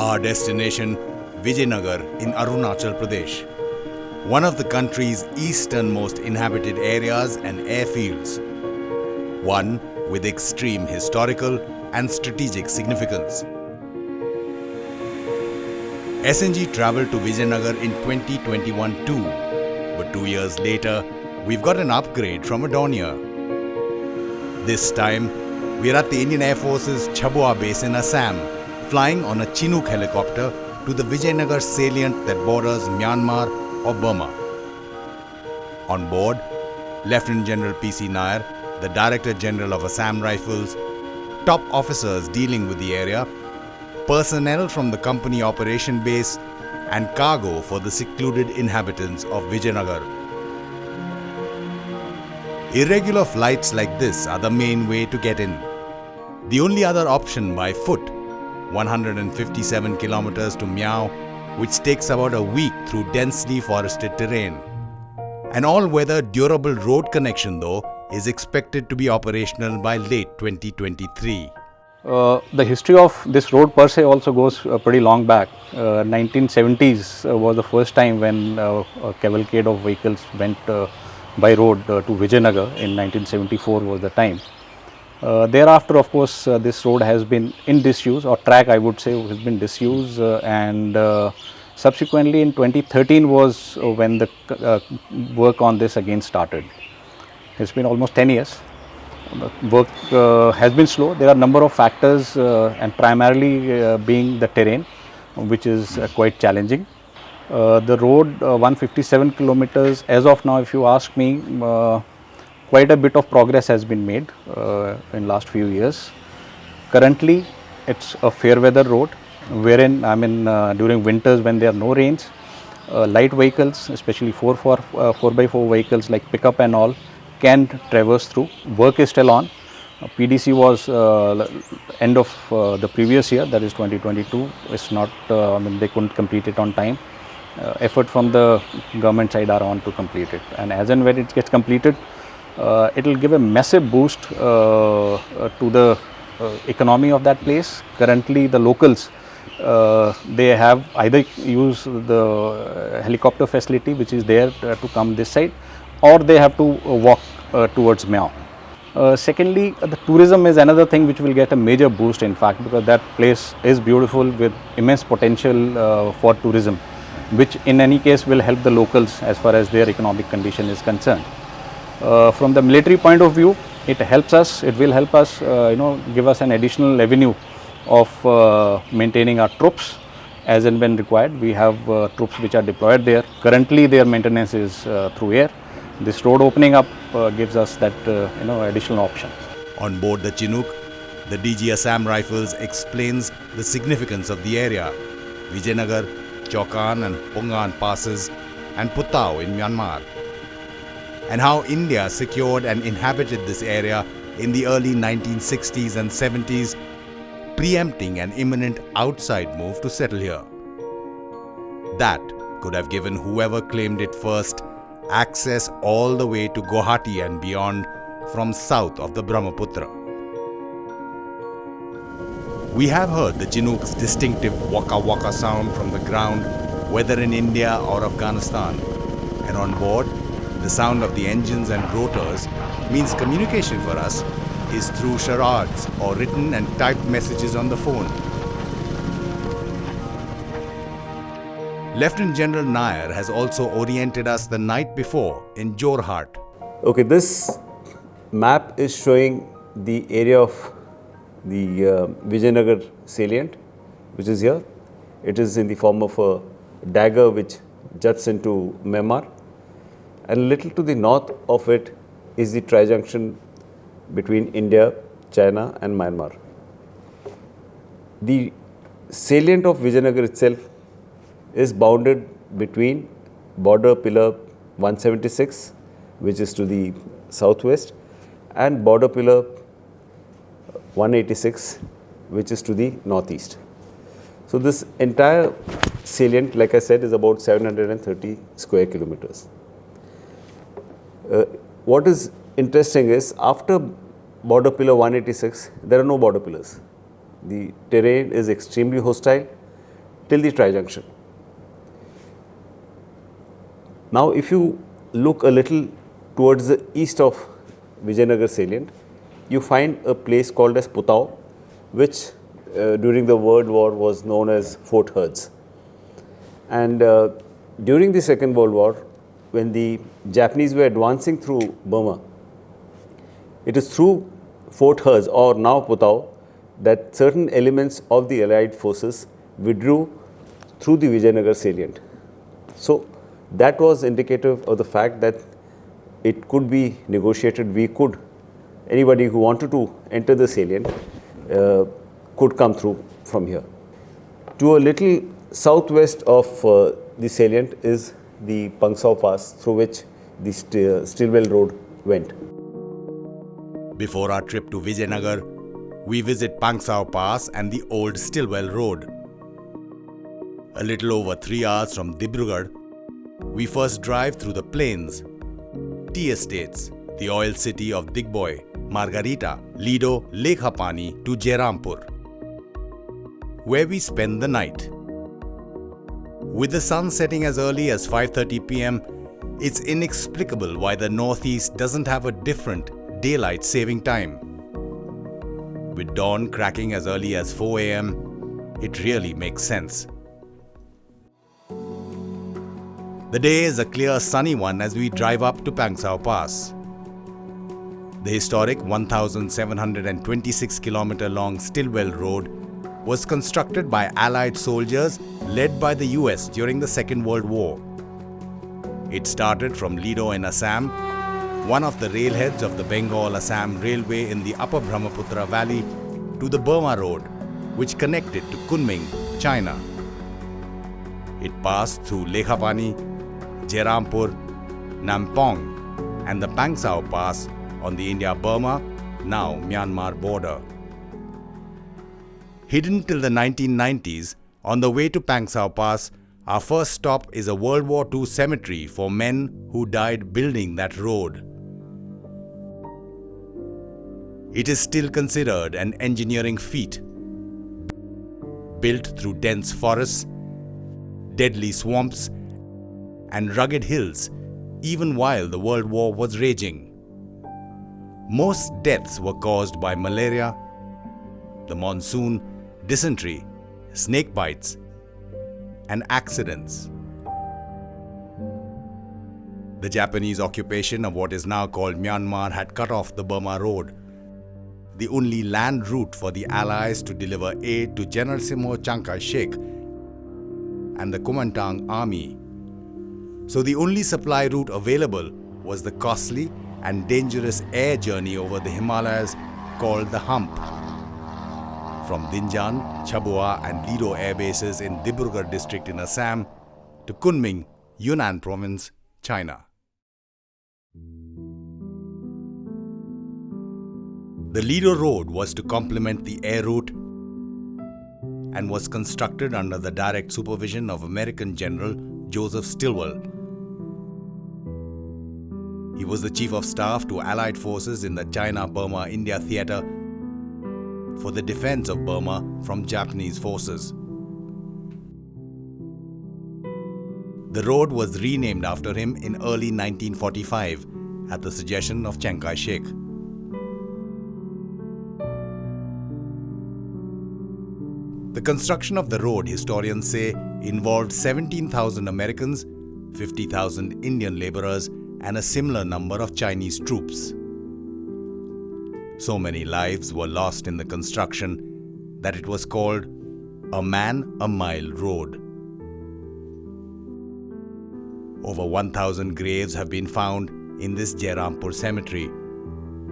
Our destination, Vijaynagar in Arunachal Pradesh, one of the country's easternmost inhabited areas and airfields, one with extreme historical and strategic significance. SNG travelled to Vijaynagar in 2021 too, but 2 years later, we've got an upgrade from a Dornier. This time, we're at the Indian Air Force's Chabua base in Assam, flying on a Chinook helicopter to the Vijaynagar salient that borders Myanmar or Burma. On board, Lieutenant General P.C. Nair, the Director General of Assam Rifles, top officers dealing with the area, personnel from the company operation base, and cargo for the secluded inhabitants of Vijaynagar. Irregular flights like this are the main way to get in. The only other option by foot, 157 kilometers to Miao, which takes about a week through densely forested terrain. An all-weather durable road connection though is expected to be operational by late 2023. The history of this road per se also goes pretty long back. 1970s was the first time when a cavalcade of vehicles went by road to Vijaynagar. In 1974 was the time. Thereafter, of course, this road has been in disuse, or track I would say has been disused, and subsequently in 2013 was when the work on this again started. It's been almost 10 years. Work has been slow. There are a number of factors and primarily being the terrain, which is quite challenging. The road 157 kilometers, as of now if you ask me, quite a bit of progress has been made in last few years. Currently it's a fair weather road wherein during winters when there are no rains, light vehicles, especially 4x4 vehicles like pickup and all, can traverse through. Work is still on. PDC was end of the previous year, that is 2022. It's not, they couldn't complete it on time. Effort from the government side are on to complete it, and as and when it gets completed, it will give a massive boost to the economy of that place. Currently the locals, they have either use the helicopter facility which is there to come this side, or they have to walk towards Miao. Secondly, the tourism is another thing which will get a major boost, in fact, because that place is beautiful with immense potential for tourism, which in any case will help the locals as far as their economic condition is concerned. From the military point of view, it helps us, it will help us, give us an additional avenue of maintaining our troops as and when required. We have troops which are deployed there. Currently their maintenance is through air. This road opening up gives us that additional option. On board the Chinook, the DG Assam Rifles explains the significance of the area, Vijaynagar, Chaukan and Pungan passes, and Putao in Myanmar, and how India secured and inhabited this area in the early 1960s and 70s, preempting an imminent outside move to settle here. That could have given whoever claimed it first access all the way to Guwahati and beyond from south of the Brahmaputra. We have heard the Chinook's distinctive waka waka sound from the ground, whether in India or Afghanistan, and on board, the sound of the engines and rotors means communication for us is through charades or written and typed messages on the phone. Lieutenant General Nair has also oriented us the night before in Jorhat. Okay, this map is showing the area of the Vijaynagar salient, which is here. It is in the form of a dagger which juts into Myanmar, and a little to the north of it is the tri-junction between India, China and Myanmar. The salient of Vijaynagar itself is bounded between border pillar 176, which is to the southwest, and border pillar 186, which is to the northeast. So this entire salient, like I said, is about 730 square kilometers. What is interesting is, after border pillar 186, there are no border pillars. The terrain is extremely hostile till the tri-junction. Now, if you look a little towards the east of Vijaynagar salient, you find a place called as Putao, which during the World War was known as Fort Herz. And during the Second World War, when the Japanese were advancing through Burma, it is through Fort Herz, or now Putao, that certain elements of the Allied forces withdrew through the Vijaynagar salient. So that was indicative of the fact that it could be negotiated. Anybody who wanted to enter the salient could come through from here. To a little southwest of the salient is the Pangsau Pass, through which the Stilwell road went. Before our trip to Vijaynagar, we visit Pangsau Pass and the old Stilwell road. A little over 3 hours from Dibrugarh, we first drive through the plains, tea estates, the oil city of Digboi, Margarita, Ledo, Lekhapani to Jairampur, where we spend the night. With the sun setting as early as 5:30 p.m., it's inexplicable why the northeast doesn't have a different daylight saving time. With dawn cracking as early as 4 a.m., it really makes sense. The day is a clear sunny one as we drive up to Pangsau Pass. The historic 1,726 km long Stilwell Road was constructed by Allied soldiers led by the US during the Second World War. It started from Ledo in Assam, one of the railheads of the Bengal-Assam Railway in the Upper Brahmaputra Valley, to the Burma Road, which connected to Kunming, China. It passed through Lekhapani, Jairampur, Nampong, and the Pangsau Pass on the India-Burma, now Myanmar border. Hidden till the 1990s, on the way to Pangsau Pass, our first stop is a World War II cemetery for men who died building that road. It is still considered an engineering feat. Built through dense forests, deadly swamps, and rugged hills, even while the World War was raging. Most deaths were caused by malaria, the monsoon, dysentery, snake bites, and accidents. The Japanese occupation of what is now called Myanmar had cut off the Burma Road, the only land route for the Allies to deliver aid to General Chiang Kai-shek and the Kuomintang army. So the only supply route available was the costly and dangerous air journey over the Himalayas called the Hump. From Dinjan, Chabua and Ledo air bases in Dibrugarh district in Assam to Kunming, Yunnan province, China. The Ledo road was to complement the air route and was constructed under the direct supervision of American General Joseph Stilwell. He was the Chief of Staff to Allied forces in the China-Burma-India theatre for the defense of Burma from Japanese forces. The road was renamed after him in early 1945 at the suggestion of Chiang Kai-shek. The construction of the road, historians say, involved 17,000 Americans, 50,000 Indian laborers, and a similar number of Chinese troops. So many lives were lost in the construction that it was called a man-a-mile road. Over 1,000 graves have been found in this Jairampur cemetery.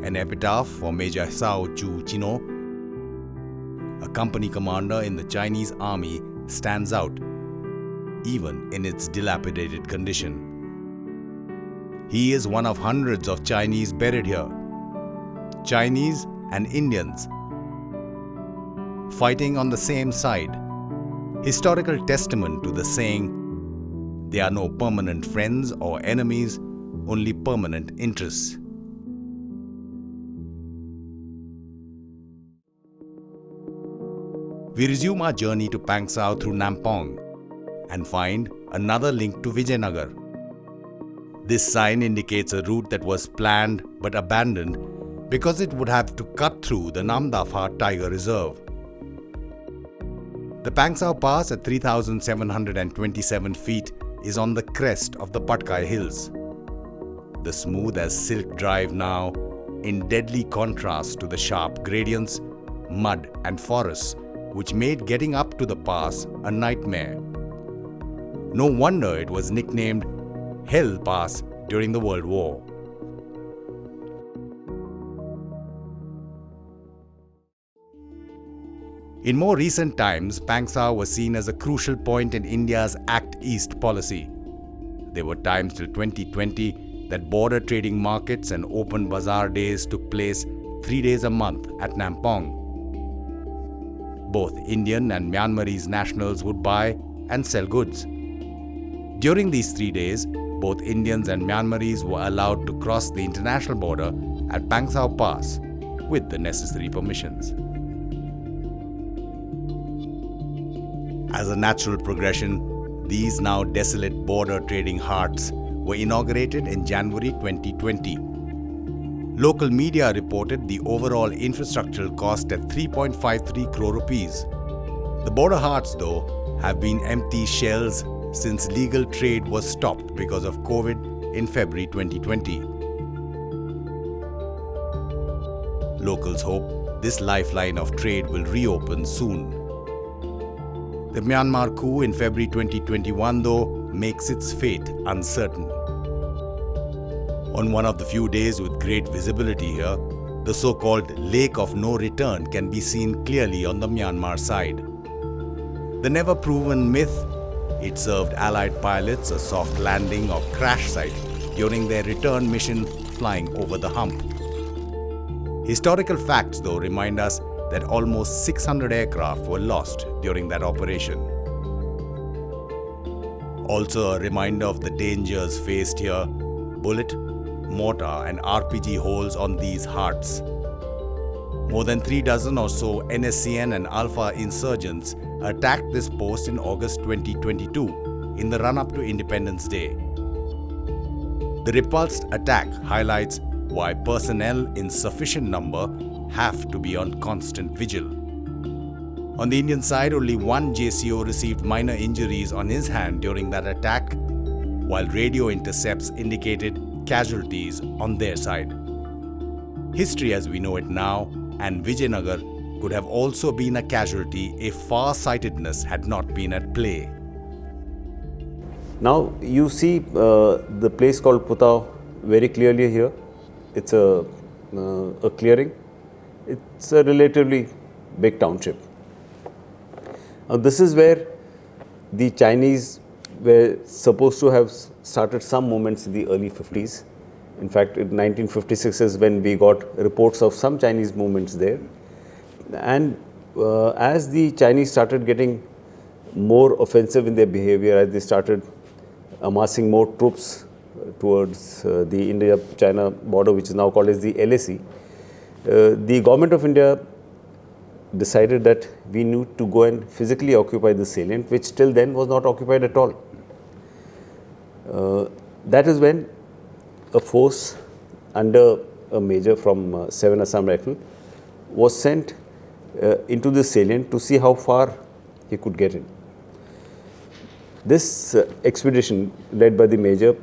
An epitaph for Major Sao Chu Chino, a company commander in the Chinese army, stands out, even in its dilapidated condition. He is one of hundreds of Chinese buried here. Chinese and Indians fighting on the same side. Historical testament to the saying, "There are no permanent friends or enemies, only permanent interests." we resume our journey to Pangsau through Nampong and find another link to Vijaynagar. This sign indicates a route that was planned but abandoned because it would have to cut through the Namdapha Tiger Reserve. The Pangsau Pass at 3,727 feet is on the crest of the Patkai Hills. The smooth as silk drive now, in deadly contrast to the sharp gradients, mud and forests, which made getting up to the pass a nightmare. No wonder it was nicknamed Hell Pass during the World War. In more recent times, Pangsau was seen as a crucial point in India's Act East policy. There were times till 2020 that border trading markets and open bazaar days took place 3 days a month at Nampong. Both Indian and Myanmarese nationals would buy and sell goods. During these 3 days, both Indians and Myanmarese were allowed to cross the international border at Pangsau Pass with the necessary permissions. As a natural progression, these now desolate border trading hearts were inaugurated in January 2020. Local media reported the overall infrastructural cost at 3.53 crore rupees. The border hearts, though, have been empty shells since legal trade was stopped because of COVID in February 2020. Locals hope this lifeline of trade will reopen soon. The Myanmar coup in February 2021, though, makes its fate uncertain. On one of the few days with great visibility here, the so-called Lake of No Return can be seen clearly on the Myanmar side. The never-proven myth, it served Allied pilots a soft landing or crash site during their return mission flying over the hump. Historical facts, though, remind us that almost 600 aircraft were lost during that operation. Also a reminder of the dangers faced here: bullet, mortar and RPG holes on these hearts. More than 3 dozen or so NSCN and ULFA insurgents attacked this post in August 2022 in the run-up to Independence Day. The repulsed attack highlights why personnel in sufficient number have to be on constant vigil. On the Indian side, only one JCO received minor injuries on his hand during that attack, while radio intercepts indicated casualties on their side. History as we know it now, and Vijaynagar could have also been a casualty if far-sightedness had not been at play. Now you see the place called Putao very clearly here. It's a clearing. It's a relatively big township. Now this is where the Chinese were supposed to have started some movements in the early 50s. In fact, in 1956 is when we got reports of some Chinese movements there. And as the Chinese started getting more offensive in their behavior, as they started amassing more troops towards the India-China border, which is now called as the LAC, the government of India decided that we need to go and physically occupy the salient, which till then was not occupied at all. That is when a force under a major from 7 Assam Rifles was sent into the salient to see how far he could get in. This expedition, led by the major,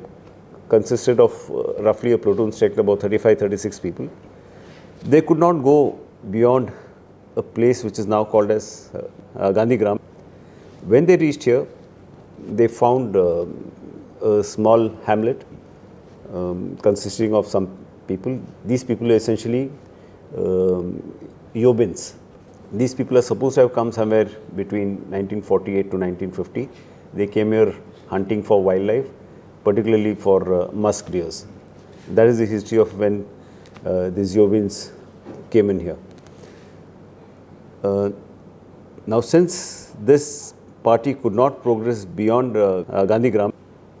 consisted of roughly a platoon strength about 35-36 people. They could not go beyond a place which is now called as Gandhigram. When they reached here, they found a small hamlet consisting of some people. These people are essentially Yobins. These people are supposed to have come somewhere between 1948 to 1950. They came here hunting for wildlife, particularly for musk deers. That is the history of when these Yobins came in here. Now, since this party could not progress beyond Gandhigram,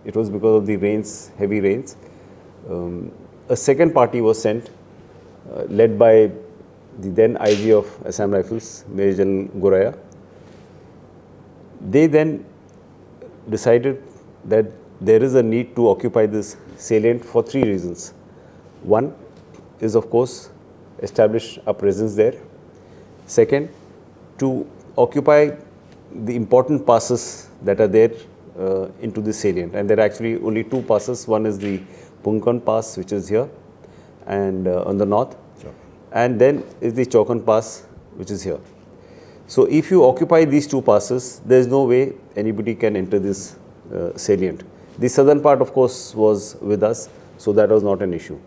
it was because of the rains, heavy rains. A second party was sent, led by the then IG of Assam Rifles, Major Gen. Guraya, They then decided that there is a need to occupy this salient for 3 reasons. One is, of course, establish a presence there. Second, to occupy the important passes that are there into the salient. And there are actually only 2 passes. One is the Punkan Pass, which is here and on the north. Sure. And then is the Chaukan Pass, which is here. So if you occupy these 2 passes, there is no way anybody can enter this salient. The southern part, of course, was with us, so that was not an issue.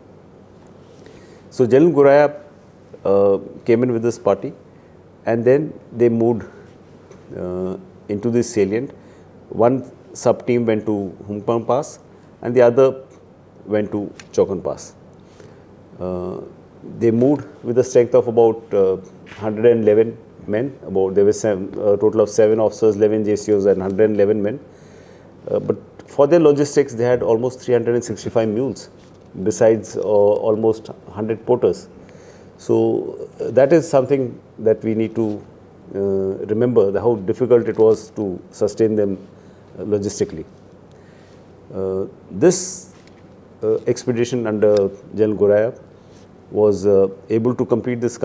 So Gen Guraya came in with this party, and then they moved into this salient. One sub-team went to Punkan Pass, and the other went to Chaukan Pass. They moved with a strength of about 111 men. There were a total of 7 officers, 11 JCOs, and 111 men. But for their logistics, they had almost 365 mules, besides almost 100 porters. So that is something that we need to remember, how difficult it was to sustain them logistically. This expedition under Gen Guraya was able to complete this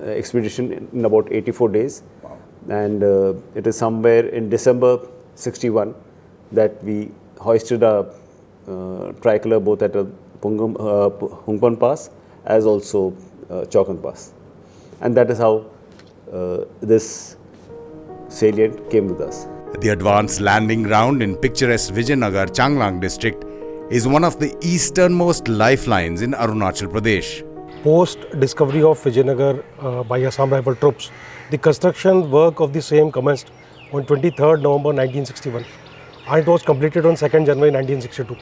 expedition in about 84 days. Wow. And it is somewhere in December 61 that we hoisted a tricolor both at Punkan Pass as also Chaukan Pass. And that is how this salient came with us. The advanced landing ground in picturesque Vijaynagar, Changlang district is one of the easternmost lifelines in Arunachal Pradesh. Post discovery of Vijaynagar by Assam Rifle troops, the construction work of the same commenced on 23rd November 1961 and it was completed on 2nd January 1962.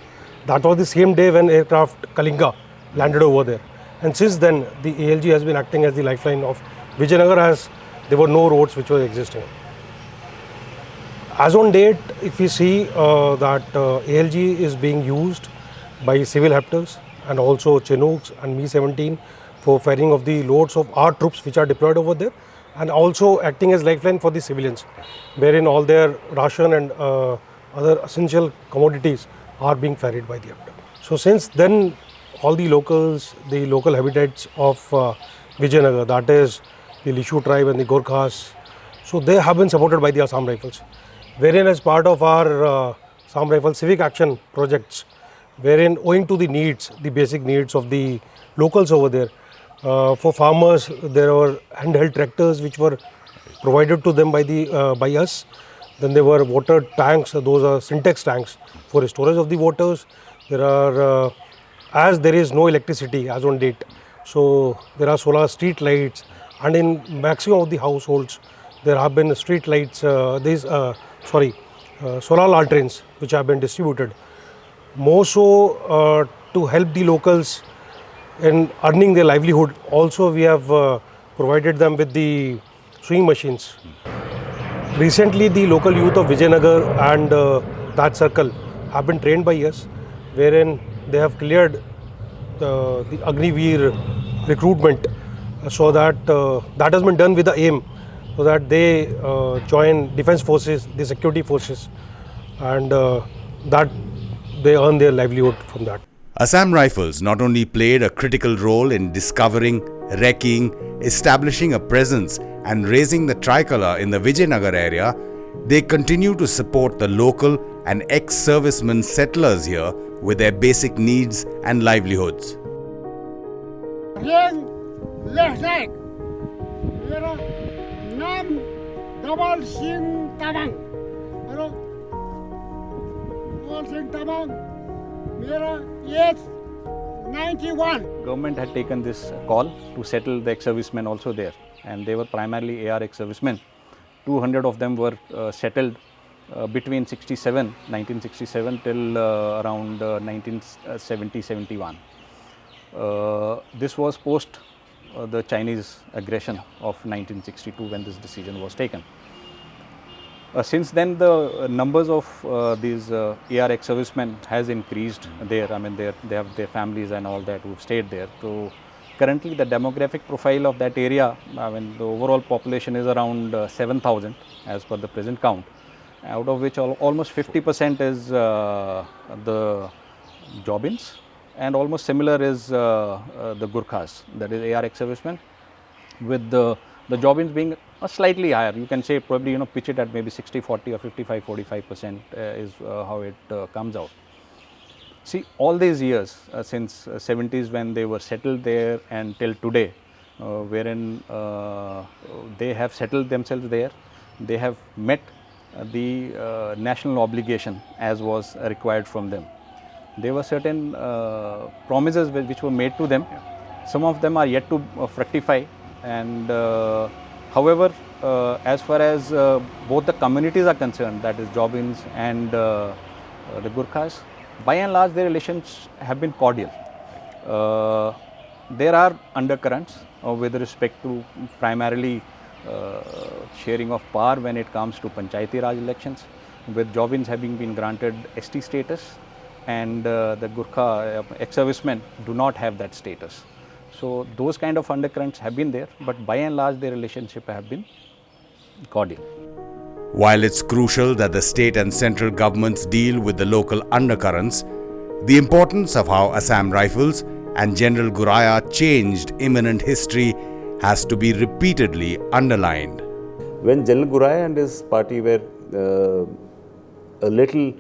That was the same day when aircraft Kalinga landed over there. And since then, the ALG has been acting as the lifeline of Vijaynagar as there were no roads which were existing. As on date, if we see that ALG is being used by civil haptors and also Chinooks and Mi-17 for ferrying of the loads of our troops which are deployed over there, and also acting as lifeline for the civilians, wherein all their ration and other essential commodities are being ferried by the haptor. So since then, all the locals, the local habitats of Vijaynagar, that is the Lishu tribe and the Gorkhas, so they have been supported by the Assam Rifles, wherein as part of our Assam Rifle civic action projects, wherein owing to the needs, the basic needs of the locals over there, for farmers there were handheld tractors which were provided to them by us. Then there were water tanks, those are syntax tanks for storage of the waters. There are, as there is no electricity as on date, so there are solar street lights, and in maximum of the households there have been street lights, solar lanterns which have been distributed. More so to help the locals in earning their livelihood, also we have provided them with the sewing machines. Recently, the local youth of Vijaynagar and that circle have been trained by us, wherein they have cleared the Agniveer recruitment, so that that has been done with the aim so that they join defense forces, the security forces, and that they earn their livelihood from that. Assam Rifles not only played a critical role in discovering, wrecking, establishing a presence and raising the tricolour in the Vijaynagar area, they continue to support the local and ex-servicemen settlers here with their basic needs and livelihoods. Government had taken this call to settle the ex-servicemen also there, and they were primarily AR ex-servicemen. 200 of them were settled between 1967 till around 1970-71. This was post the Chinese aggression of 1962 when this decision was taken. Since then, the numbers of these AR ex-servicemen has increased there. I mean, they have their families and all that who have stayed there. So currently the demographic profile of that area, I mean the overall population is around 7,000 as per the present count, out of which almost 50% is the Jobins, and almost similar is the Gurkhas, that is AR ex-servicemen, with the Jobins being slightly higher. You can say probably pitch it at maybe 60-40 or 55-45% is how it comes out. See, all these years since 70s when they were settled there and till today, wherein they have settled themselves there, they have met the national obligation as was required from them. There were certain promises which were made to them. Some of them are yet to fructify, and however, as far as both the communities are concerned, that is Jobins and the Gurkhas, by and large their relations have been cordial. There are undercurrents with respect to primarily sharing of power when it comes to Panchayati Raj elections, with Jobins having been granted ST status, and the Gurkha ex-servicemen do not have that status. So those kind of undercurrents have been there, but by and large their relationship have been cordial. While it's crucial that the state and central governments deal with the local undercurrents, the importance of how Assam Rifles and General Guraya changed imminent history has to be repeatedly underlined. When General Guraya and his party were a little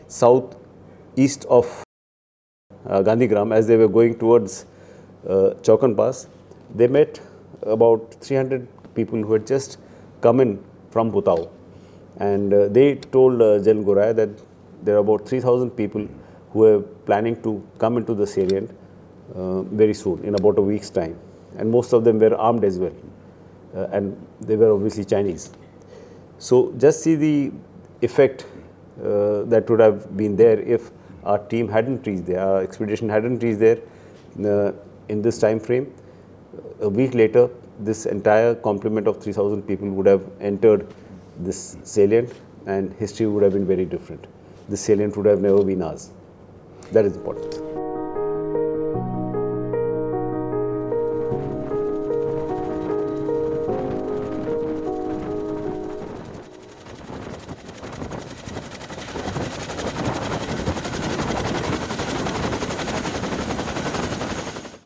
southeast of Gandhigram, as they were going towards Chabua Pass, they met about 300 people who had just come in from Butao. And they told General Guraya that there are about 3,000 people who were planning to come into the salient very soon, in about a week's time. And most of them were armed as well. And they were obviously Chinese. So just see the effect that would have been there if our team hadn't reached there, our expedition hadn't reached there in this time frame. A week later, this entire complement of 3,000 people would have entered this salient, and history would have been very different. This salient would have never been ours. That is important.